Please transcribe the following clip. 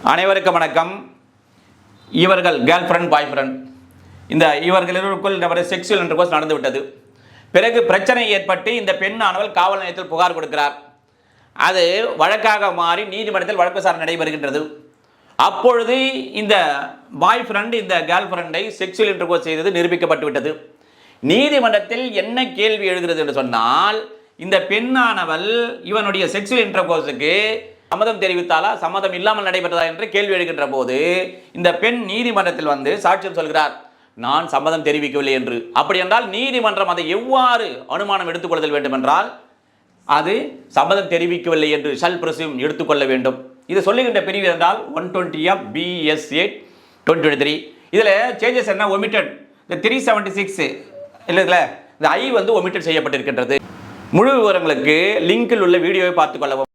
அனைவருக்கும் வணக்கம். இவர்கள் கேர்ள் ஃப்ரெண்ட் பாய் ஃப்ரெண்ட், இவர்கள் இருவருக்குள் செக்ஷுவல் இன்டர்கோர்ஸ் நடந்துவிட்டது. பிறகு பிரச்சனை ஏற்பட்டு இந்த பெண்ணானவள் காவல் நிலையத்தில் புகார் கொடுக்கிறார். அது வழக்காக மாறி நீதிமன்றத்தில் வழக்கு விசாரணை நடைபெறுகின்றது. அப்பொழுது இந்த பாய் ஃப்ரெண்ட் இந்த கேர்ள் ஃப்ரெண்டை செக்ஷுவல் இன்டர்கோர்ஸ் செய்தது நிரூபிக்கப்பட்டு விட்டது. நீதிமன்றத்தில் என்ன கேள்வி எழுகிறது என்று சொன்னால், இந்த பெண்ணானவள் இவனுடைய செக்ஷுவல் இன்டர்கோர்ஸுக்கு சம்மதம் தெரிவித்தாலா சம்மதம் இல்லாமல் நடைபெற்றதா என்று கேள்வி எழுகின்ற போது இந்த பெண் நீதிமன்றத்தில் வந்து சாட்சியம் சொல்கிறார், நான் சம்மதம் தெரிவிக்கவில்லை என்று. அப்படி என்றால் நீதிமன்றம் அதை எவ்வாறு அனுமானம் எடுத்துக்கொள்ளுதல் வேண்டும் என்றால், அது சம்மதம் தெரிவிக்கவில்லை என்று ஷல் பிரசியூம் எடுத்துக்கொள்ள வேண்டும். இது சொல்லுகின்ற பிரிவு என்றால் 120 of BSA 2023. இதில் சேஞ்சஸ் என்ன ஒமிட்டட், இந்த 376 இல்லை, இந்த ஐ வந்து ஒமிட்டட் செய்யப்பட்டிருக்கின்றது. முழு விவரங்களுக்கு லிங்கில் உள்ள வீடியோவை பார்த்துக் கொள்ளவும்.